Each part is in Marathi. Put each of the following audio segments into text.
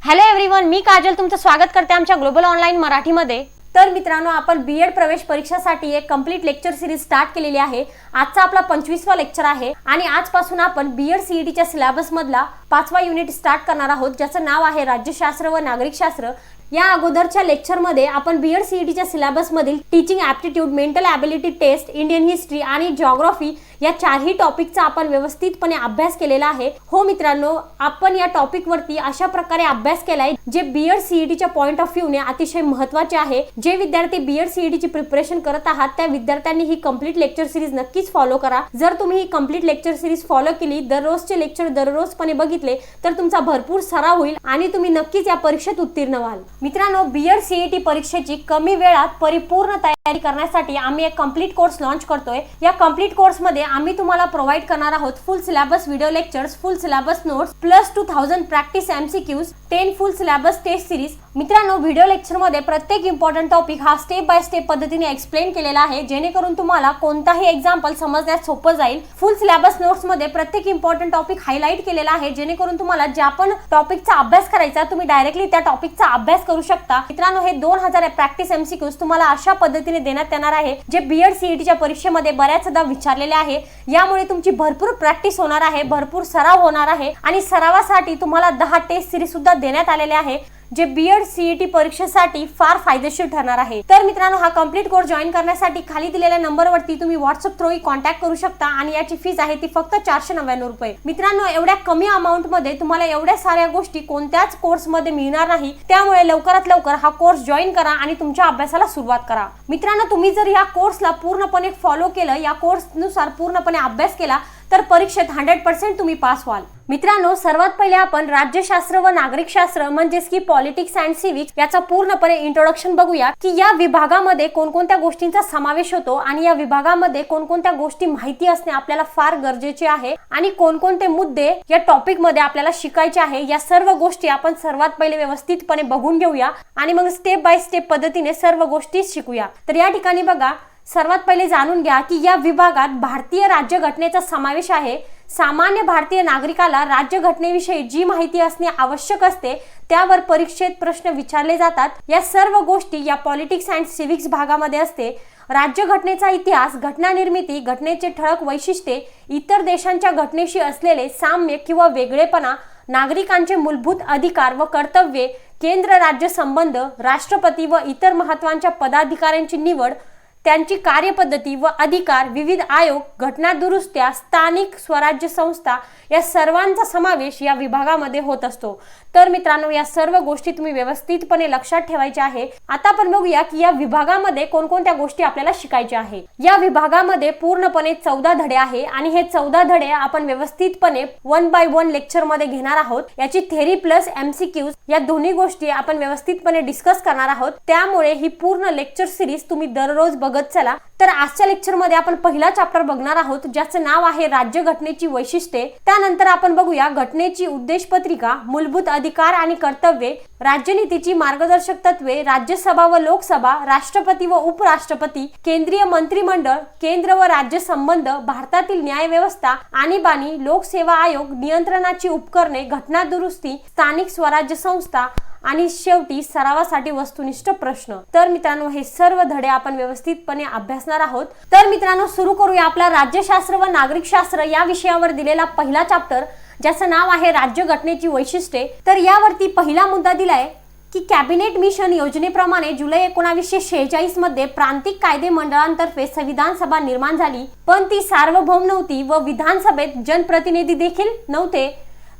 हॅलो एव्हरीवन, मी काजल तुमचं स्वागत करते आमच्या ग्लोबल ऑनलाईन मराठीमध्ये। तर मित्रांनो, आपण बीएड प्रवेश परीक्षासाठी एक कंप्लीट लेक्चर सीरीज स्टार्ट केलेली आहे। आजचा आपला 25वा लेक्चर आहे आणि आजपासून आपण बीएड सीईटीच्या सिलेबस मधला 5वा युनिट स्टार्ट करणार आहोत, ज्याचं नाव आहे राज्यशास्त्र व नागरिकशास्त्र। या अगोदरच्या लेक्चर मध्ये आपण बीएड सीईटीच्या सिलेबस मधील teaching aptitude, mental ability test, Indian history आणि जिओग्राफी या चारही टॉपिकचा आपण व्यवस्थितपणे अभ्यास केलेला आहे। हो मित्रांनो, आपण या टॉपिक वरती अशा प्रकारे अभ्यास केलाय जे बीएड सीईटीच्या पॉइंट ऑफ व्ह्यू ने अतिशय महत्त्वाचे आहे। जे विद्यार्थी बीएड सीईटीची प्रिपरेशन करत आहात त्या विद्यार्थ्यांनी ही कंप्लीट लेक्चर सीरीज नक्कीच फॉलो करा। जर तुम्ही ही कंप्लीट लेक्चर सीरीज फॉलो केली, दररोजचे लेक्चर दररोजपणे बघितले तर तुमचा भरपूर सराव होईल आणि तुम्ही नक्कीच या परीक्षेत उत्तीर्ण व्हाल। मित्रांनो, बीएड सीईटी परीक्षेची कमी वेळात परिपूर्ण तयारी करण्यासाठी आम्ही एक कंप्लीट कोर्स लॉन्च करतोय। या कंप्लीट कोर्स मध्ये आम्ही तुम्हाला प्रोव्हाइड करणार आहोत full syllabus video lectures, full syllabus notes plus 2000 practice MCQs, 10 full syllabus test series. मित्रांनो, व्हिडिओ लेक्चर मध्ये प्रत्येक इम्पॉर्टंट टॉपिक हा स्टेप बाय स्टेप पद्धतीने एक्सप्लेन केलेला आहे, जेणेकरून तुम्हाला कोणताही एक्झाम्पल समजण्यास सोपं जाईल। फुल सिलेबस नोट्स मध्ये प्रत्येक इम्पॉर्टंट टॉपिक हायलाइट केलेला आहे, जेणेकरून तुम्हाला ज्या पण टॉपिकचा अभ्यास करायचा तुम्ही डायरेक्टली त्या टॉपिकचा अभ्यास करू शकता। मित्रांनो, हे 2000 प्रॅक्टिस एमसीक्यूज तुम्हाला अशा पद्धतीने देण्यात येणार आहे जे बीएड सीईटीच्या परीक्षेमध्ये बऱ्याचदा विचारलेले आहे। यामुळे तुमची भरपूर प्रॅक्टिस होणार आहे, भरपूर सराव होणार आहे आणि सरावासाठी तुम्हाला 10 टेस्ट सीरीज सुद्धा देण्यात आलेले आहे, जे बीएड सीईटी परीक्षेसाठी फार फायदेशीर ठरणार आहे। तर मित्रांनो, हा कंप्लीट कोर्स जॉइन करण्यासाठी खाली दिलेल्या नंबरवरती तुम्ही व्हॉट्सअप थ्रू कॉन्टॅक्ट करू शकता आणि याची फीस आहे ती फक्त 499 रुपये। मित्रांनो, एवढ्या कमी अमाउंट मध्ये तुम्हाला एवढ्या साऱ्या गोष्टी कोणत्याच कोर्स मध्ये मिळणार नाही, त्यामुळे लवकरात लवकर हा कोर्स जॉइन करा आणि तुमच्या अभ्यासाला सुरुवात करा। मित्रांनो, तुम्ही जर या कोर्सला पूर्णपणे फॉलो केलं, या कोर्सनुसार पूर्णपणे अभ्यास केला तर परीक्षेत 100% तुम्ही पास व्हाल। मित्रांनो, सर्वात पहिले आपण राज्यशास्त्र व नागरिकशास्त्र म्हणजेच की पॉलिटिक्स अँड सिव्हिक्स याचा पूर्णपणे इंट्रोडक्शन बघूया की या विभागामध्ये कोणकोणत्या गोष्टींचा समावेश होतो आणि या विभागामध्ये कोणकोणत्या गोष्टी माहिती असणे आपल्याला फार गरजेचे आहे आणि कोणकोणते मुद्दे या टॉपिक मध्ये आपल्याला शिकायचे आहे। या सर्व गोष्टी आपण सर्वात पहिले व्यवस्थितपणे बघून घेऊया आणि मग स्टेप बाय स्टेप पद्धतीने सर्व गोष्टी शिकूया। तर या ठिकाणी बघा, सर्वात पहिले जाणून घ्या की या विभागात भारतीय राज्यघटनेचा समावेश आहे। सामान्य भारतीय नागरिकाला राज्यघटनेविषयी जी माहिती असणे आवश्यक असते त्यावर परीक्षेत प्रश्न विचारले जातात। या सर्व गोष्टी या पॉलिटिक्स अँड सिव्हिक्स भागामध्ये असते। राज्यघटनेचा इतिहास, घटना निर्मिती, घटनेचे ठळक वैशिष्ट्ये, इतर देशांच्या घटनेशी असलेले साम्य किंवा वेगळेपणा, नागरिकांचे मूलभूत अधिकार व कर्तव्ये, केंद्र राज्य संबंध, राष्ट्रपती व इतर महत्त्वाच्या पदाधिकाऱ्यांची निवड, त्यांची कार्यपद्धती व अधिकार, विविध आयोग, घटना दुरुस्त्या, स्थानिक स्वराज्य संस्था या सर्वांचा समावेश या विभागामध्ये होत असतो। तर मित्रांनो, या सर्व गोष्टी तुम्ही व्यवस्थितपणे लक्षात ठेवायच्या आहे। आता आपण बघूया की या विभागामध्ये कोणकोणत्या गोष्टी आपल्याला शिकायच्या आहे। या विभागामध्ये पूर्णपणे 14 धडे आहे आणि हे 14 धडे आपण व्यवस्थितपणे 1 बाय 1 लेक्चर मध्ये घेणार आहोत। याची थेअरी प्लस एमसीक्यूज या दोन्ही गोष्टी आपण व्यवस्थितपणे डिस्कस करणार आहोत। त्यामुळे ही पूर्ण लेक्चर सीरीज तुम्ही दररोज बघत चला। तर आजच्या लेक्चर मध्ये आपण पहिला चॅप्टर बघणार आहोत, ज्याचं नाव आहे राज्यघटनेची वैशिष्ट्ये। त्यानंतर आपण बघूया घटनेची उद्देशपत्रिका, मूलभूत अधिकार आणि कर्तव्ये, राज्यनीतीची मार्गदर्शक तत्वे, राज्यसभा व लोकसभा, राष्ट्रपती व उपराष्ट्रपती, केंद्रीय मंत्रिमंडळ, केंद्र व राज्य संबंध, भारतातील न्यायव्यवस्था, आणीबाणी, लोकसेवा आयोग, नियंत्रणाची उपकरणे, घटना दुरुस्ती, स्थानिक स्वराज्य संस्था आणि शेवटी सरावासाठी वस्तुनिष्ठ प्रश्न। तर मित्रांनो, हे सर्व धडे आपण व्यवस्थितपणे अभ्यासणार आहोत। तर मित्रांनो, सुरू करूया आपला राज्यशास्त्र व नागरिकशास्त्र या विषयावर दिलेला पहिला चॅप्टर, ज्याचं नाव आहे राज्यघटनेची वैशिष्ट्ये। तर यावरती पहिला मुद्दा दिलाय की कॅबिनेट मिशन योजनेप्रमाणे जुलै 1946 मध्ये प्रांतिक कायदे मंडळांतर्फे संविधान सभा निर्माण झाली, पण ती सार्वभौम नव्हती व विधानसभेत जनप्रतिनिधी देखील नव्हते।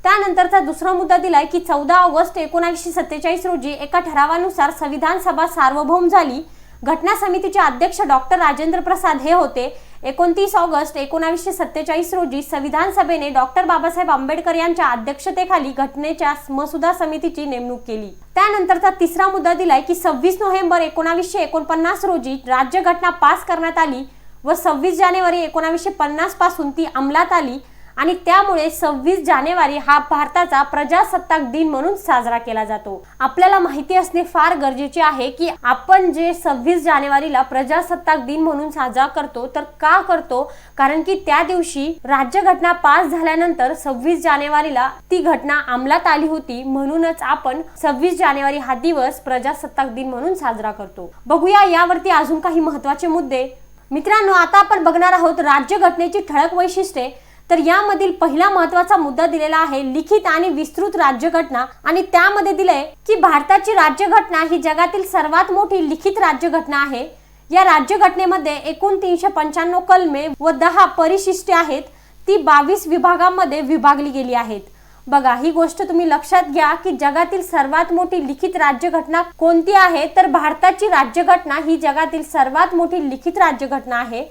त्यानंतरचा दुसरा मुद्दा दिलाय की 14 ऑगस्ट 1947 रोजी एका ठरावानुसार संविधान सभा सार्वभौम झाली। घटना समितीचे अध्यक्ष डॉक्टर राजेंद्र प्रसाद हे होते। 29 ऑगस्ट 1947 रोजी संविधान सभेने डॉक्टर बाबासाहेब आंबेडकर यांच्या अध्यक्षतेखाली घटनेच्या मसुदा समितीची नेमणूक केली। त्यानंतरचा तिसरा मुद्दा दिलाय की 26 नोव्हेंबर 1949 रोजी राज्यघटना पास करण्यात आली व 26 जानेवारी 1950 पासून ती अंमलात आली आणि त्यामुळे 26 जानेवारी हा भारताचा प्रजासत्ताक दिन म्हणून साजरा केला जातो। आपल्याला माहिती असणे फार गरजेचे आहे की आपण जे 26 जानेवारीला प्रजासत्ताक दिन म्हणून साजरा करतो तर का करतो, कारण की त्या दिवशी राज्यघटना पास झाल्यानंतर 26 जानेवारीला ती घटना अंमलात आली होती, म्हणूनच आपण 26 जानेवारी हा दिवस प्रजासत्ताक दिन म्हणून साजरा करतो। बघूया यावरती अजून काही महत्त्वाचे मुद्दे। मित्रांनो, आता आपण बघणार आहोत राज्यघटनेची ठळक वैशिष्ट्ये। तर यामधील पहिला महत्त्वाचा मुद्दा दिलेला आहे लिखित आणि विस्तृत राज्यघटना, आणि त्यामध्ये दिले की भारताची राज्यघटना ही जगातील सर्वात मोठी लिखित राज्यघटना आहे। या राज्यघटनेमध्ये एकूण 395 कलमे व 10 परिशिष्टे आहेत। ती 22 विभागांमध्ये विभागली गेली आहेत। बघा, ही गोष्ट तुम्ही लक्षात घ्या की जगातील सर्वात मोठी लिखित राज्यघटना कोणती आहे, तर भारताची राज्यघटना ही जगातील सर्वात मोठी लिखित राज्यघटना आहे।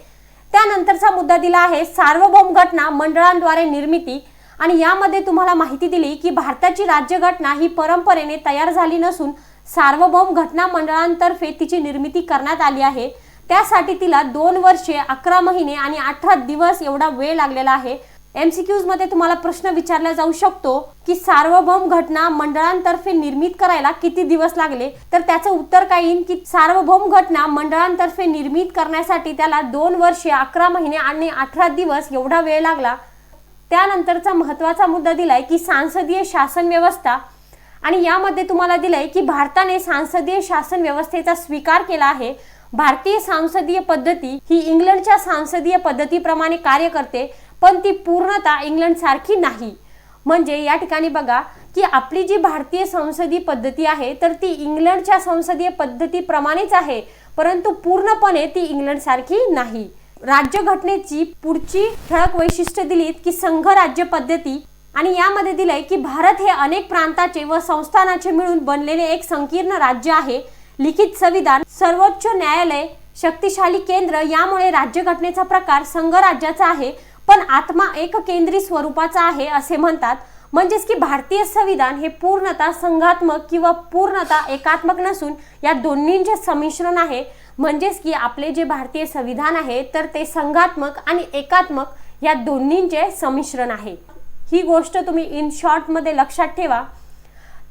त्यानंतरचा मुद्दा दिला आहे सार्वभौम घटना मंडळांद्वारे निर्मिती, आणि यामध्ये तुम्हाला माहिती दिली की भारताची राज्यघटना ही परंपरेने तयार झाली नसून सार्वभौम घटना मंडळांतर्फे तिची निर्मिती करण्यात आली आहे। त्यासाठी तिला 2 वर्षे 11 महिने आणि 18 दिवस एवढा वेळ लागलेला आहे। MCQs मध्ये तुम्हाला प्रश्न विचारला जाऊ शकतो की सार्वभौम घटना मंडळांतर्फे निर्मित करायला किती दिवस लागले, तर त्याचं उत्तर काय येईल की सार्वभौम घटना मंडळांतर्फे निर्मित करण्यासाठी त्याला 2 वर्षे 11 महिने आणि 18 दिवस एवढा वेळ लागला। त्यानंतरचा महत्त्वाचा मुद्दा दिलाय की सांसदीय शासन व्यवस्था, आणि यामध्ये तुम्हाला दिलंय की भारताने सांसदीय शासन व्यवस्थेचा स्वीकार केला आहे। भारतीय संसदीय पद्धती ही इंग्लंडच्या संसदीय पद्धतीप्रमाणे कार्य करते, पण ती पूर्णतः इंग्लंड सारखी नाही। म्हणजे या ठिकाणी बघा की आपली जी भारतीय संसदीय पद्धती आहे तर ती इंग्लंडच्या संसदीय पद्धतीप्रमाणेच आहे, परंतु पूर्णपणे ती इंग्लंड सारखी नाही। राज्यघटनेची पुढची ठळक वैशिष्ट्ये दिलीत की संघ राज्य पद्धती, आणि यामध्ये दिलंय की भारत हे अनेक प्रांताचे व संस्थानाचे मिळून बनलेले एक संकीर्ण राज्य आहे। लिखित संविधान, सर्वोच्च न्यायालय, शक्तिशाली केंद्र, यामुळे राज्यघटनेचा प्रकार संघ राज्याचा आहे, पण आत्मा एक केंद्री स्वरूपाचा आहे असे म्हणतात। म्हणजेच की भारतीय संविधान हे पूर्णतः संघात्मक किंवा पूर्णतः एकात्मक नसून या दोन्हींचे संमिश्रण आहे। म्हणजेच की आपले जे भारतीय संविधान आहे तर ते संघात्मक आणि एकात्मक या दोन्हींचे संमिश्रण आहे। ही गोष्ट तुम्ही इन शॉर्ट मध्ये लक्षात ठेवा।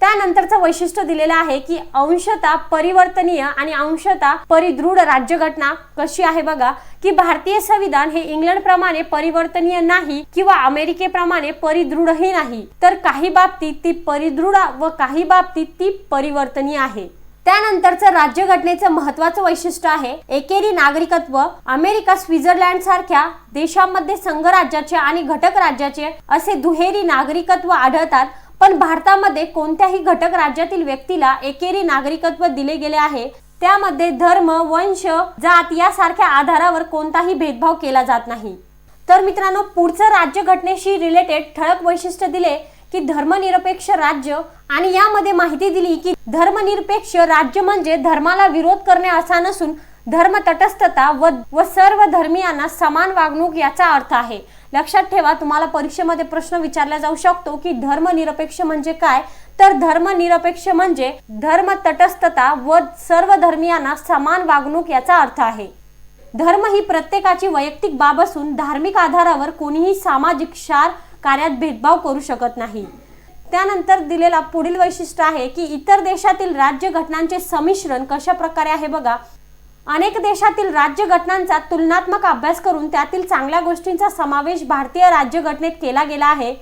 त्यानंतरचं वैशिष्ट्य दिलेलं आहे की अंशतः परिवर्तनीय आणि अंशतः परिदृढ राज्यघटना कशी आहे बघा की भारतीय संविधान हे इंग्लंड प्रमाणे परिवर्तनीय नाही किंवा अमेरिकेप्रमाणे परिदृढही नाही, तर काही बाबतीत ती परिदृढ व काही बाबतीत ती परिवर्तनीय आहे। त्यानंतरचं राज्यघटनेचं महत्त्वाचं वैशिष्ट्य आहे एकेरी नागरिकत्व। अमेरिका, स्वित्झर्लंड सारख्या देशांमध्ये संघ राज्याचे आणि घटक राज्याचे असे दुहेरी नागरिकत्व आढळतात, पण भारतामध्ये कोणत्याही घटक राज्यातील व्यक्तीला एकेरी नागरिकत्व दिले गेले आहे। त्यामध्ये धर्म, वंश, जात यासारख्या आधारावर कोणताही भेदभाव केला जात नाही। तर मित्रांनो, पुढचं राज्यघटनेशी रिलेटेड ठळक वैशिष्ट्य दिले की धर्मनिरपेक्ष राज्य, आणि यामध्ये माहिती दिली की धर्मनिरपेक्ष राज्य म्हणजे धर्माला विरोध करणे असा नसून धर्म तटस्थता व सर्व धर्मियांना समान वागणूक याचा अर्थ आहे। लक्षात ठेवा, तुम्हाला परीक्षेमध्ये प्रश्न विचारला जाऊ शकतो की धर्मनिरपेक्ष म्हणजे काय, तर धर्मनिरपेक्ष म्हणजे धर्म तटस्थता व सर्व धर्मियांना समान वागणूक याचा अर्थ आहे। धर्म ही प्रत्येकाची वैयक्तिक बाब असून धार्मिक आधारावर कोणीही सामाजिक क्षार कार्यात भेदभाव करू शकत नाही। त्यानंतर दिलेला पुढील वैशिष्ट्य आहे की इतर देशातील राज्यघटनांचे संमिश्रण कशा प्रकारे आहे बघा। अनेक देशातील राज्यघटनांचा तुलनात्मक अभ्यास करून त्यातील चांगल्या गोष्टींचा समावेश भारतीय राज्यघटनेत केला गेला आहे।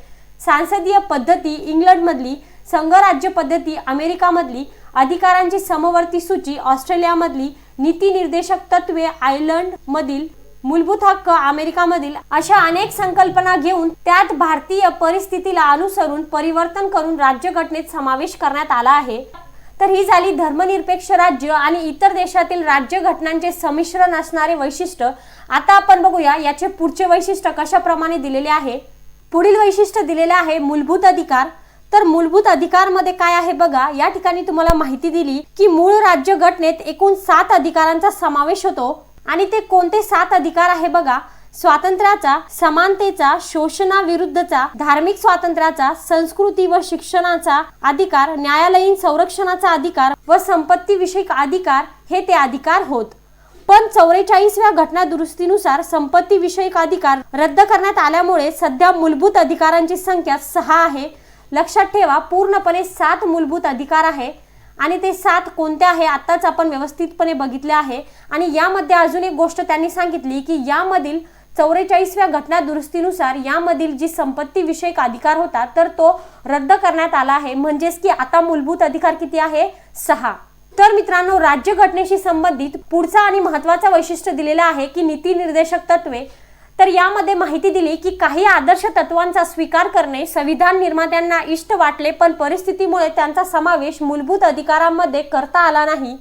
सांसदीय पद्धती इंग्लंडमधली, संघ राज्य पद्धती अमेरिकामधली, अधिकारांची समवर्ती सूची ऑस्ट्रेलियामधली, नीती निर्देशक तत्वे आयर्लंड मधील, मूलभूत हक्क अमेरिकामधील, अशा अनेक संकल्पना घेऊन त्यात भारतीय परिस्थितीला अनुसरून परिवर्तन करून राज्यघटनेत समावेश करण्यात आला आहे। तर ही झाली धर्मनिरपेक्ष राज्य आणि इतर देशातील राज्यघटनांचे संमिश्रण असणारे वैशिष्ट्य। आता आपण बघूया याचे पुढचे वैशिष्ट्य कशाप्रमाणे दिलेले आहे। पुढील वैशिष्ट्य दिलेले आहे मूलभूत अधिकार। तर मूलभूत अधिकार मध्ये काय आहे बघा, या ठिकाणी तुम्हाला माहिती दिली की मूळ राज्यघटनेत एकूण 7 अधिकारांचा समावेश होतो, आणि ते कोणते 7 अधिकार आहे बघा। स्वातंत्र्याचा, समानतेचा, शोषणाविरुद्धचा, धार्मिक स्वातंत्र्याचा, संस्कृती व शिक्षणाचा अधिकार, न्यायालयीन संरक्षणाचा अधिकार व संपत्ती विषयक अधिकार हे ते अधिकार होत। पण 44व्या घटना दुरुस्तीनुसार संपत्ती विषयक अधिकार रद्द करण्यात आल्यामुळे सध्या मूलभूत अधिकारांची संख्या 6 आहे। लक्षात ठेवा, पूर्णपणे 7 मूलभूत अधिकार आहे आणि ते 7 कोणते आहे आताच आपण व्यवस्थितपणे बघितले आहे। आणि यामध्ये अजून एक गोष्ट त्यांनी सांगितली की यामधील 44व्या घटना दुरुस्तीनुसार यामधील जी संपत्ती विषयक अधिकार होता तर तो रद्द करण्यात आला आहे, म्हणजेच की आता मूलभूत अधिकार किती आहे? 6। तर मित्रांनो, राज्यघटनेशी संबंधित पुढचा आणि महत्त्वाचा वैशिष्ट्य दिलेला आहे की नीती निर्देशक तत्वे। तर यामध्ये माहिती दिली की काही आदर्श तत्वांचा स्वीकार करणे संविधान निर्मात्यांना इष्ट वाटले, पण परिस्थितीमुळे त्यांचा समावेश मूलभूत अधिकारांमध्ये करता आला नाही।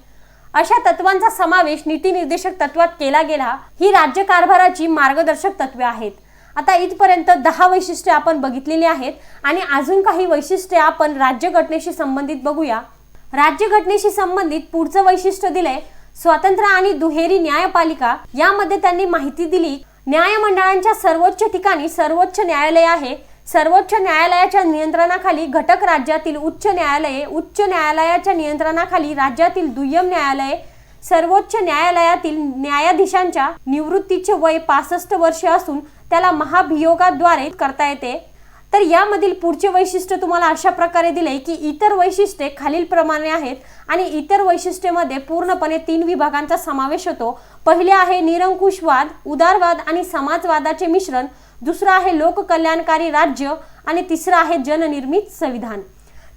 अशा तत्वांचा समावेश नीती निर्देशक तत्वात केला गेला। ही राज्य कारभाराची मार्गदर्शक तत्वे आहेत। आता इथपर्यंत 10 वैशिष्ट्ये आपण बघितलेली आहेत आणि अजून काही वैशिष्ट्ये आपण राज्यघटनेशी संबंधित बघूया। राज्यघटनेशी संबंधित पुढचं वैशिष्ट्य दिले स्वतंत्र आणि दुहेरी न्यायपालिका। यामध्ये त्यांनी माहिती दिली न्यायमंडळांच्या सर्वोच्च ठिकाणी सर्वोच्च न्यायालय आहे। सर्वोच्च न्यायालयाच्या नियंत्रणाखाली घटक राज्यातील उच्च न्यायालये, उच्च न्यायालयाच्या नियंत्रणाखाली राज्यातील दुय्यम न्यायालये। सर्वोच्च न्यायालयातील न्यायाधीशांच्या निवृत्तीचे वय 65 वर्षे असून त्याला महाभियोगाद्वारे करता येते। तर यामधील पुढचे वैशिष्ट्य तुम्हाला अशा प्रकारे दिले की इतर वैशिष्ट्ये खालील प्रमाणे आहेत आणि इतर वैशिष्ट्यामध्ये पूर्णपणे 3 विभागांचा समावेश होतो। पहिले आहे निरंकुशवाद, उदारवाद आणि समाजवादाचे मिश्रण। दुसरा आहे लोककल्याणकारी राज्य आणि तिसरा आहे जननिर्मित संविधान।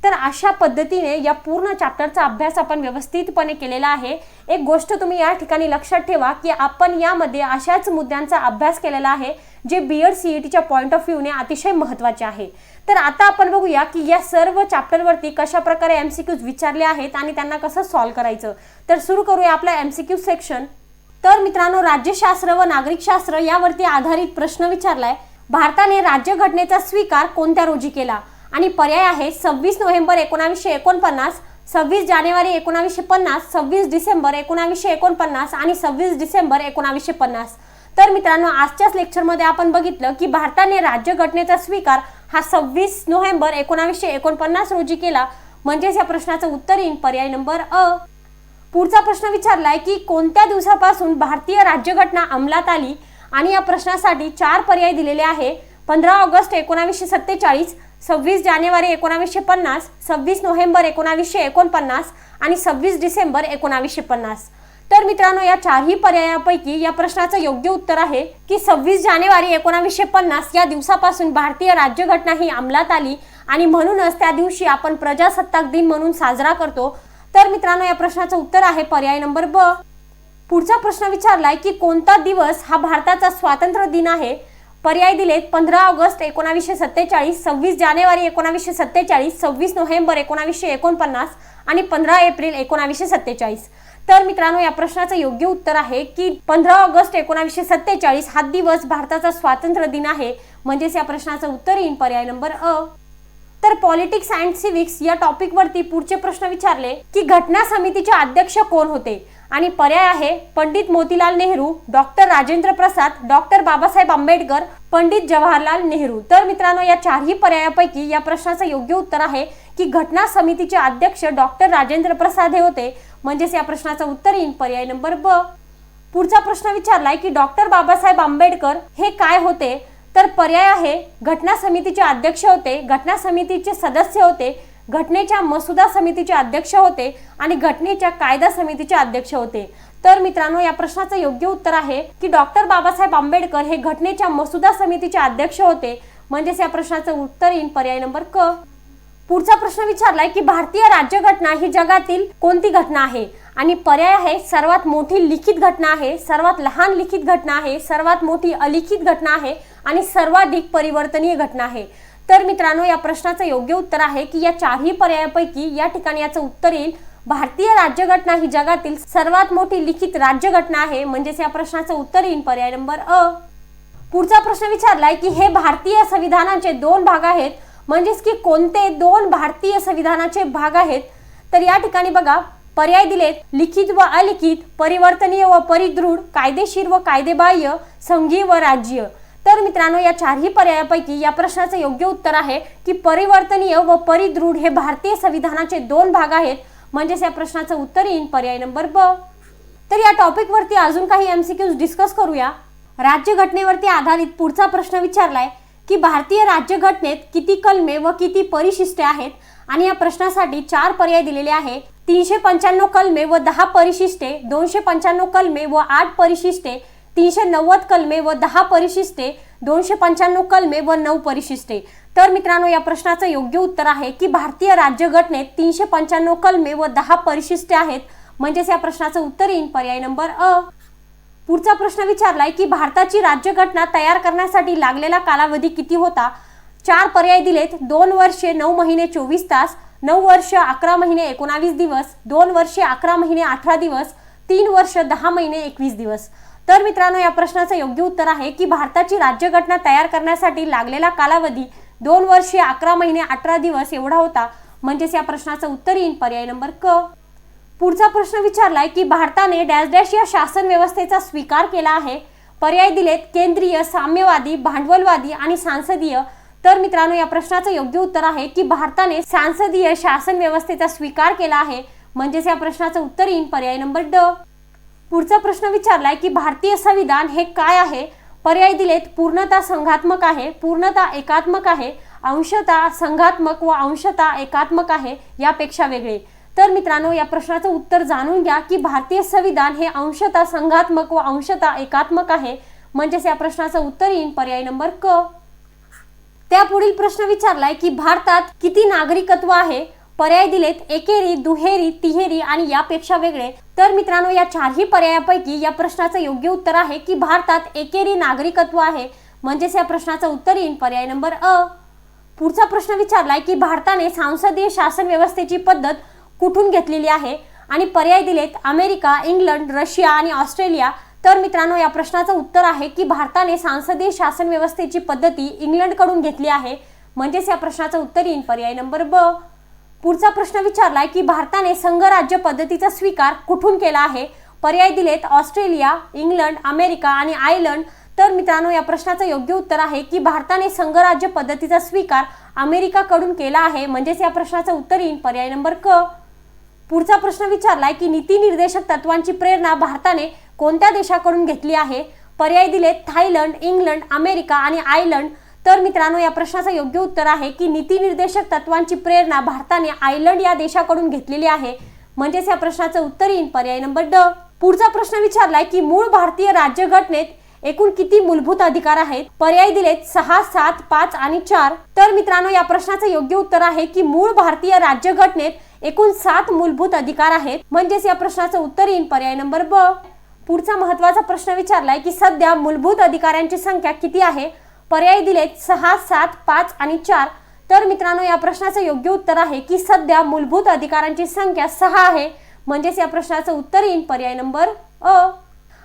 तर अशा पद्धतीने या पूर्ण चॅप्टरचा अभ्यास आपण व्यवस्थितपणे केलेला आहे। एक गोष्ट तुम्ही या ठिकाणी लक्षात ठेवा की आपण यामध्ये अशाच मुद्द्यांचा अभ्यास केलेला आहे जे बीएड सीईटीच्या पॉइंट ऑफ व्ह्यूने अतिशय महत्त्वाचे आहे। तर आता आपण बघूया की या सर्व चॅप्टरवरती कशा प्रकारे एमसीक्यूज विचारले आहेत आणि त्यांना कसं सॉल्व्ह करायचं। तर सुरू करूया आपला एमसीक्यू सेक्शन। तर मित्रांनो, राज्यशास्त्र व नागरिकशास्त्र यावरती आधारित प्रश्न विचारलाय। भारताने राज्यघटनेचा स्वीकार कोणत्या रोजी केला? आणि पर्याय आहे 26 नोव्हेंबर 1949, 26 जानेवारी 1950, 26 डिसेंबर 1949 आणि 26 डिसेंबर 1950। तर मित्रांनो, आजच्याच लेक्चरमध्ये आपण बघितलं की भारताने राज्यघटनेचा स्वीकार हा 26 नोव्हेंबर 1949 रोजी केला, म्हणजेच या प्रश्नाचं उत्तर येईल पर्याय नंबर अ। पुढचा प्रश्न विचारलाय की कोणत्या दिवसापासून भारतीय राज्यघटना अंमलात आली? आणि या प्रश्नासाठी 4 पर्याय दिलेले आहे। 15 ऑगस्ट 1947, 26 जानेवारी 1950, 26 नोव्हेंबर 1949 आणि 26 डिसेंबर 1950। तर मित्रांनो, या 4ही पर्यायापैकी या प्रश्नाचं योग्य उत्तर आहे की 26 जानेवारी 1950 या दिवसापासून भारतीय राज्यघटना ही अंमलात आली आणि म्हणूनच त्या दिवशी आपण प्रजासत्ताक दिन म्हणून साजरा करतो। तर मित्रांनो, या प्रश्नाचं उत्तर आहे पर्याय नंबर ब। पुढचा प्रश्न विचारलाय की कोणता दिवस हा भारताचा स्वातंत्र्य दिन आहे? पर्याय दिलेत 15 ऑगस्ट 1947, 26 जानेवारी 1947, 26 नोव्हेंबर 1949 आणि 15 एप्रिल 1947। तर मित्रांनो, या प्रश्नाचं योग्य उत्तर आहे की 15 ऑगस्ट 1947 हा दिवस भारताचा स्वातंत्र्य दिन आहे, म्हणजेच या प्रश्नाचं उत्तर येईल पर्याय नंबर अ। तर पॉलिटिक्स अँड सिव्हिक्स या टॉपिक वरती पुढचे प्रश्न विचारले की घटना समितीचे अध्यक्ष कोण होते? आणि पर्याय आहे पंडित मोतीलाल नेहरू, डॉक्टर राजेंद्र प्रसाद, डॉक्टर बाबासाहेब आंबेडकर, पंडित जवाहरलाल नेहरू। तर मित्रांनो, या 4ही पर्यायापैकी या प्रश्नाचं योग्य उत्तर आहे की घटना समितीचे अध्यक्ष डॉक्टर राजेंद्र प्रसाद हे होते, म्हणजेच या प्रश्नाचं उत्तर येईल पर्याय नंबर ब। पुढचा प्रश्न विचारलाय की डॉक्टर बाबासाहेब आंबेडकर हे काय होते? तर पर्याय आहे घटना समितीचे अध्यक्ष होते, घटना समितीचे सदस्य होते, घटनेच्या मसुदा समितीचे अध्यक्ष होते आणि घटनेच्या कायदा समितीचे अध्यक्ष होते। तर मित्रांनो, या प्रश्नाचं योग्य उत्तर आहे की डॉक्टर बाबासाहेब आंबेडकर हे घटनेच्या मसुदा समितीचे अध्यक्ष होते, म्हणजेच या प्रश्नाचं उत्तर येईल पर्याय नंबर क। पुढचा प्रश्न विचारलाय की भारतीय राज्यघटना ही जगातील कोणती घटना आहे? आणि पर्याय आहे सर्वात मोठी लिखित घटना आहे, सर्वात लहान लिखित घटना आहे, सर्वात मोठी अलिखित घटना आहे आणि सर्वाधिक परिवर्तनीय घटना आहे। तर मित्रांनो, या प्रश्नाचं योग्य उत्तर आहे की या 4ही पर्यायापैकी या ठिकाणी याचं उत्तर येईल भारतीय राज्यघटना ही जगातील सर्वात मोठी लिखित राज्यघटना आहे, म्हणजेच या प्रश्नाचं उत्तर येईल पर्याय नंबर अ। पुढचा प्रश्न विचारलाय की हे भारतीय संविधानाचे 2 भाग आहेत, म्हणजेच की कोणते 2 भारतीय संविधानाचे भाग आहेत? तर या ठिकाणी बघा पर्याय दिलेत लिखित व अलिखित, परिवर्तनीय व परिदृढ, कायदेशीर व कायदेबाह्य, संघीय व राज्य। तर मित्रांनो, या 4ही पर्यायापैकी या प्रश्नाचं योग्य उत्तर आहे की परिवर्तनीय व परिदृढ हे भारतीय संविधानाचे 2 भाग आहेत, म्हणजेच या प्रश्नाचं उत्तर येईल पर्याय नंबर ब। तर या टॉपिक वरती अजून काही एमसीक्यूज डिस्कस करूया। राज्यघटनेवरती आधारित पुढचा प्रश्न विचारलाय की भारतीय राज्यघटनेत किती कलमे व किती परिशिष्टे आहेत आणि या प्रश्नासाठी 4 पर्याय दिलेले आहे। 395 कलमे व 10 परिशिष्टे, 295 कलमे व 8 परिशिष्टे, 390 कलमे व 10 परिशिष्टे, 295 कलमे व 9 परिशिष्टे। तर मित्रांनो या प्रश्नाचं योग्य उत्तर आहे की भारतीय राज्यघटनेत 395 कलमे व 10 परिशिष्टे आहेत, म्हणजेच या प्रश्नाचं उत्तर येईल पर्याय नंबर अ। पुढचा प्रश्न विचारलाय की भारताची राज्यघटना तयार करण्यासाठी लागलेला कालावधी किती होता। 4 पर्याय दिलेत। 2 वर्षे 9 महिने 24 तास, 9 वर्ष 11 महिने 19 दिवस, 2 वर्षे 11 महिने 18 दिवस, 3 वर्ष 10 महिने 21 दिवस। तर मित्रांनो या प्रश्नाचं योग्य उत्तर आहे की भारताची राज्यघटना तयार करण्यासाठी लागलेला कालावधी 2 वर्षे 11 महिने 18 दिवस एवढा होता, म्हणजेच या प्रश्नाचं उत्तर येईल पर्याय नंबर क। पुढचा प्रश्न विचारलाय की भारताने डॅश डॅश या शासन व्यवस्थेचा स्वीकार केला आहे। पर्याय दिलेत केंद्रीय, साम्यवादी, भांडवलवादी आणि सांसदीय। तर मित्रांनो या प्रश्नाचं योग्य उत्तर आहे की भारताने सांसदीय शासन व्यवस्थेचा स्वीकार केला आहे, म्हणजेच या प्रश्नाचं उत्तर येईल पर्याय नंबर ड। पुढचा प्रश्न विचारलाय की भारतीय संविधान हे काय आहे। पर्याय दिलेत पूर्णतः संघात्मक आहे, पूर्णतः एकात्मक आहे, अंशतः संघात्मक व अंशतः एकात्मक आहे, यापेक्षा वेगळे। तर मित्रांनो या प्रश्नाचं उत्तर जाणून घ्या की भारतीय संविधान हे अंशतः संघात्मक व अंशतः एकात्मक आहे, म्हणजेच या प्रश्नाचं उत्तर येईल पर्याय नंबर क। त्यापुढील प्रश्न विचारलाय की भारतात किती नागरिकत्व आहे। पर्याय दिलेत एकेरी, दुहेरी, तिहेरी आणि यापेक्षा वेगळे। तर मित्रांनो या 4ही पर्यायापैकी या प्रश्नाचं योग्य उत्तर आहे की भारतात एकेरी नागरिकत्व आहे, म्हणजेच या प्रश्नाचं उत्तर येईल पर्याय नंबर अ। पुढचा प्रश्न विचारलाय की भारताने सांसदीय शासन व्यवस्थेची पद्धत कुठून घेतलेली आहे आणि पर्याय दिलेत अमेरिका, इंग्लंड, रशिया आणि ऑस्ट्रेलिया। तर मित्रांनो या प्रश्नाचं उत्तर आहे की भारताने सांसदीय शासन व्यवस्थेची पद्धती इंग्लंडकडून घेतली आहे, म्हणजेच या प्रश्नाचं उत्तर येईल पर्याय नंबर ब। पुढचा प्रश्न विचारलाय की भारताने संघराज्य पद्धतीचा स्वीकार कुठून केला आहे। पर्याय दिलेत ऑस्ट्रेलिया, इंग्लंड, अमेरिका आणि आयर्लंड। तर मित्रांनो या प्रश्नाचं योग्य उत्तर आहे की भारताने संघराज्य पद्धतीचा स्वीकार अमेरिकाकडून केला आहे, म्हणजेच या प्रश्नाचं उत्तर येईल पर्याय नंबर क। पुढचा प्रश्न विचारलाय की नीती निर्देशक तत्वांची प्रेरणा भारताने कोणत्या देशाकडून घेतली आहे। पर्याय दिलेत थायलंड, इंग्लंड, अमेरिका आणि आयर्लंड। तर मित्रांनो या प्रश्नाचं योग्य उत्तर आहे की नीती निर्देशक तत्वांची प्रेरणा भारताने आयर्लंड या देशाकडून घेतलेली आहे, म्हणजेच या प्रश्नाचं उत्तर येईल पर्याय नंबर ड। पुढचा प्रश्न विचारलाय की मूळ भारतीय राज्यघटनेत एकूण किती मूलभूत अधिकार आहेत। पर्याय दिलेत 6, 7, 5 आणि 4। तर मित्रांनो या प्रश्नाचं योग्य उत्तर आहे की मूळ भारतीय राज्यघटनेत एकूण 7 मूलभूत अधिकार आहेत, म्हणजेच या प्रश्नाचं उत्तर येईल पर्याय नंबर ब। पुढचा महत्त्वाचा प्रश्न विचारलाय की सध्या मूलभूत अधिकाऱ्यांची संख्या किती आहे। पर्याय दिलेत 6, 7, 5 आणि 4। तर मित्रांनो या प्रश्नाचं योग्य उत्तर आहे की सध्या मूलभूत अधिकाऱ्यांची संख्या 6 आहे, म्हणजेच या प्रश्नाचं उत्तर येईल पर्याय नंबर अ।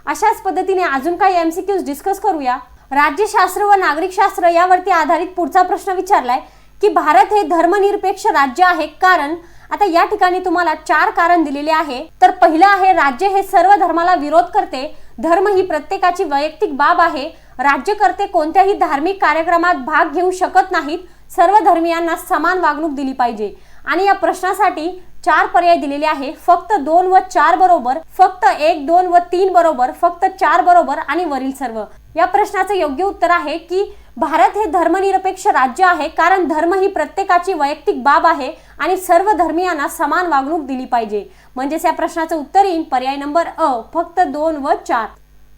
अशाच पद्धतीने अजून काही एमसीक्यूज डिस्कस करूया। राज्यशास्त्र व नागरिकशास्त्र यावरती आधारित पुढचा प्रश्न विचारलाय की भारत हे धर्मनिरपेक्ष राज्य आहे कारण। आता या ठिकाणी तुम्हाला 4 कारण दिलेले आहे। तर पहिलं आहे राज्य हे सर्व धर्माला विरोध करते, धर्म ही प्रत्येकाची वैयक्तिक बाब आहे, राज्यकर्ते कोणत्याही धार्मिक कार्यक्रमात भाग घेऊ शकत नाहीत, सर्व धर्मियांना समान वागणूक दिली पाहिजे। आणि या प्रश्नासाठी 4 पर्याय दिलेले आहे, फक्त 2 व 4 बरोबर, फक्त 1, 2 व 3 बरोबर, फक्त 4 बरोबर आणि वरील सर्व। या प्रश्नाचं योग्य उत्तर आहे की भारत हे धर्मनिरपेक्ष राज्य आहे कारण धर्म ही प्रत्येकाची वैयक्तिक बाब आहे आणि सर्व धर्मियांना समान वागणूक दिली पाहिजे, म्हणजेच या प्रश्नाचं उत्तर येईल पर्याय नंबर अ, फक्त 2 व 4।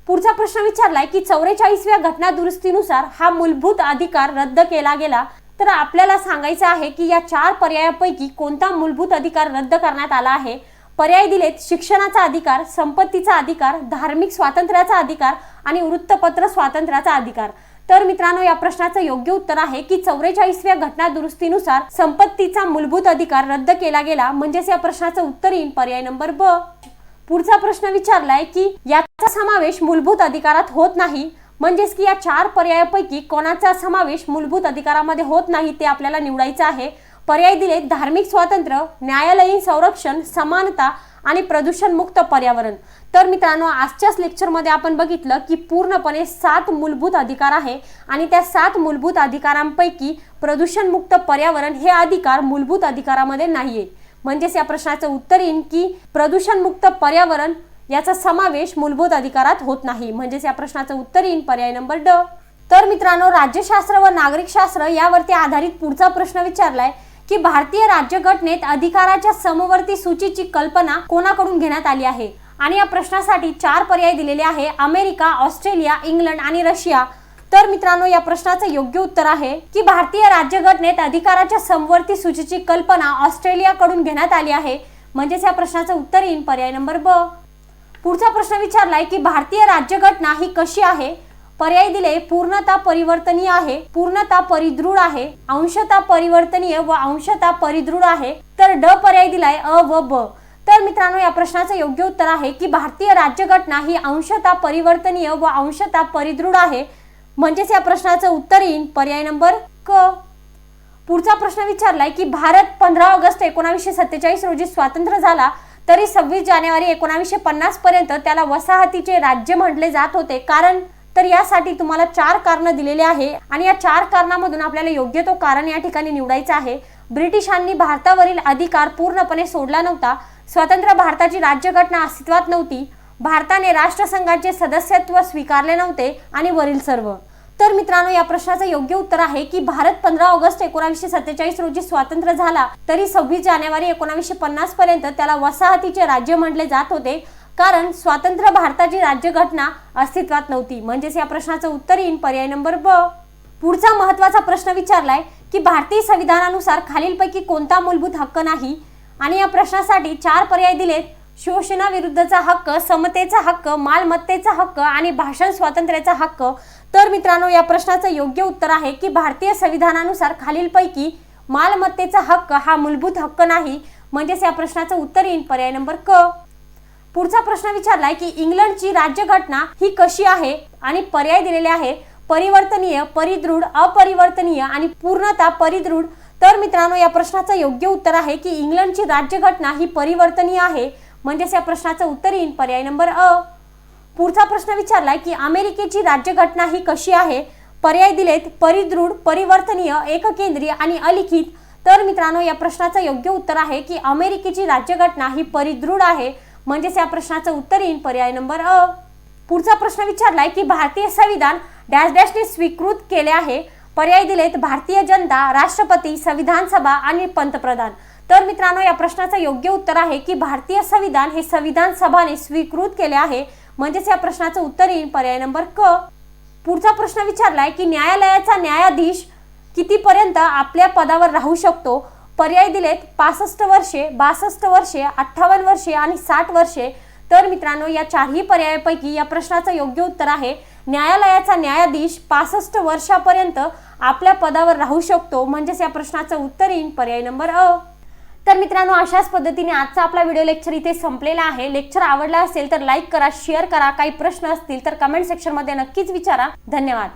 पुढचा प्रश्न विचारलाय की 44व्या घटना दुरुस्तीनुसार हा मूलभूत अधिकार रद्द केला गेला। तर आपल्याला सांगायचं आहे की या 4 पर्यायापैकी कोणता मूलभूत अधिकार रद्द करण्यात आला आहे। पर्याय दिलेत शिक्षणाचा अधिकार, संपत्तीचा अधिकार, धार्मिक स्वातंत्र्याचा अधिकार आणि वृत्तपत्र स्वातंत्र्याचा अधिकार। तर मित्रांनो या प्रश्नाचं योग्य उत्तर आहे की 44व्या घटना दुरुस्तीनुसार संपत्तीचा मूलभूत अधिकार रद्द केला गेला, म्हणजेच या प्रश्नाचं उत्तर येईल पर्याय नंबर ब। पुढचा प्रश्न विचारलाय की याचा समावेश मूलभूत अधिकारात होत नाही, म्हणजेच की या 4 पर्यायापैकी कोणाचा समावेश मूलभूत अधिकारामध्ये होत नाही ते आपल्याला निवडायचं आहे। पर्याय दिलेत धार्मिक स्वातंत्र्य, न्यायालयीन संरक्षण, समानता आणि प्रदूषण मुक्त पर्यावरण। तर मित्रांनो आजच्याच लेक्चरमध्ये आपण बघितलं की पूर्णपणे 7 मूलभूत अधिकार आहे आणि त्या 7 मूलभूत अधिकारांपैकी प्रदूषण मुक्त पर्यावरण हे अधिकार मूलभूत अधिकारामध्ये नाहीये, म्हणजेच या प्रश्नाचं उत्तर येईल की प्रदूषण मुक्त पर्यावरण याचा समावेश मूलभूत अधिकारात होत नाही. म्हणजेच या प्रश्नाचं उत्तर येईल पर्याय नंबर ड. तर मित्रांनो, राज्यशास्त्र व नागरिकशास्त्र यावरती आधारित पुढचा प्रश्न विचारलाय की भारतीय राज्यघटनेत अधिकाराच्या समवर्ती सूचीची कल्पना कोणाकडून घेण्यात आली आहे. आणि या प्रश्नासाठी 4 पर्याय दिलेले आहे: अमेरिका, ऑस्ट्रेलिया, इंग्लंड आणि रशिया. तर मित्रांनो, या प्रश्नाचं योग्य उत्तर आहे की भारतीय राज्यघटनेत अधिकाराच्या समवर्ती सूचीची कल्पना ऑस्ट्रेलियाकडून घेण्यात आली आहे. म्हणजेच या प्रश्नाचं उत्तर येईल पर्याय नंबर ब. पुढचा प्रश्न विचारलाय की भारतीय राज्यघटना ही कशी आहे. पर्याय दिले: पूर्णतः परिवर्तनीय आहे, पूर्णतः परिदृढ आहे, अंशतः परिवर्तनीय व अंशतः परिदृढ आहे. तर ड पर्याय दिलाय अ व ब. तर मित्रांनो, या प्रश्नाचं योग्य उत्तर आहे की भारतीय राज्यघटना ही अंशतः परिवर्तनीय व अंशतः परिदृढ आहे. म्हणजेच या प्रश्नाचं उत्तर येईल पर्याय नंबर क. पुढचा प्रश्न विचारलाय की भारत 15 ऑगस्ट 1947 रोजी स्वतंत्र झाला, तरी 26 जानेवारी 1950 पर्यंत त्याला वसाहतीचे राज्य म्हटले जात होते. कारण तर यासाठी तुम्हाला 4 कारणं दिलेले आहे आणि या 4 कारणामधून आपल्याला योग्य तो कारण या ठिकाणी निवडायचा आहे. ब्रिटिशांनी भारतावरील अधिकार पूर्णपणे सोडला नव्हता, स्वतंत्र भारताची राज्यघटना अस्तित्वात नव्हती, भारताने राष्ट्रसंघाचे सदस्यत्व स्वीकारले नव्हते आणि वरील सर्व. तर मित्रांनो, या प्रश्नाचं योग्य उत्तर आहे की भारत 15 ऑगस्ट 1947 रोजी स्वतंत्र झाला, तरी 26 जानेवारी 1950 पर्यंत त्याला वसाहतीचे राज्य म्हटले जात होते, कारण स्वतंत्र भारताची राज्यघटना अस्तित्वात नव्हती. म्हणजेच या प्रश्नाचं उत्तर येईल पर्याय नंबर ब. पुढचा महत्त्वाचा प्रश्न विचारलाय की भारतीय संविधानानुसार खालीलपैकी कोणता मूलभूत हक्क नाही. आणि या प्रश्नासाठी 4 पर्याय दिलेत: शोषणाविरुद्धचा हक्क, समतेचा हक्क, मालमत्तेचा हक्क आणि भाषण स्वातंत्र्याचा हक्क. तर मित्रांनो, या प्रश्नाचं योग्य उत्तर आहे की भारतीय संविधानानुसार खालीलपैकी मालमत्तेचा हक्क हा मूलभूत हक्क नाही. म्हणजेच या प्रश्नाचं उत्तर येईल पर्याय नंबर क. पुढचा प्रश्न विचारलाय की इंग्लंडची राज्यघटना ही कशी आहे. आणि पर्याय दिलेले आहे: परिवर्तनीय, परिदृढ, अपरिवर्तनीय आणि पूर्णतः परिदृढ. तर मित्रांनो, या प्रश्नाचं योग्य उत्तर आहे की इंग्लंडची राज्यघटना ही परिवर्तनीय आहे. म्हणजेच या प्रश्नाचं उत्तर येईल पर्याय नंबर अ. पुढचा प्रश्न विचारलाय की अमेरिकेची राज्यघटना ही कशी आहे. पर्याय दिलेत: परिदृढ, परिवर्तनीय, एककेंद्रीय आणि अलिखित. तर मित्रांनो, या प्रश्नाचं योग्य उत्तर आहे की अमेरिकेची राज्यघटना ही परिदृढ आहे. म्हणजेच या प्रश्नाचं उत्तर येईल पर्याय नंबर अ. पुढचा प्रश्न विचारलाय की भारतीय संविधान डॅश डॅशने स्वीकृत केले आहे. पर्याय दिलेत: भारतीय जनता, राष्ट्रपती, संविधान सभा आणि पंतप्रधान. तर मित्रांनो, या प्रश्नाचं योग्य उत्तर आहे की भारतीय संविधान हे संविधान सभाने स्वीकृत केले आहे. म्हणजेच या प्रश्नाचं उत्तर येईल पर्याय नंबर क. पुढचा प्रश्न विचारलाय की न्यायालयाचा न्यायाधीश कितीपर्यंत आपल्या पदावर राहू शकतो. पर्याय दिलेत: 65 वर्षे, 62 वर्षे, 58 वर्षे आणि 60 वर्षे. तर मित्रांनो, या 4ही पर्यायापैकी या प्रश्नाचं योग्य उत्तर आहे न्यायालयाचा न्यायाधीश 65 वर्षापर्यंत आपल्या पदावर राहू शकतो. म्हणजेच या प्रश्नाचं उत्तर येईल पर्याय नंबर अ. तर मित्रांनो, अशाच पद्धतीने आजचा आपला व्हिडिओ लेक्चर इथे संपलेला आहे. लेक्चर आवडला असेल तर लाईक करा, शेअर करा. काही प्रश्न असतील तर कमेंट सेक्शनमध्ये नक्कीच विचारा. धन्यवाद.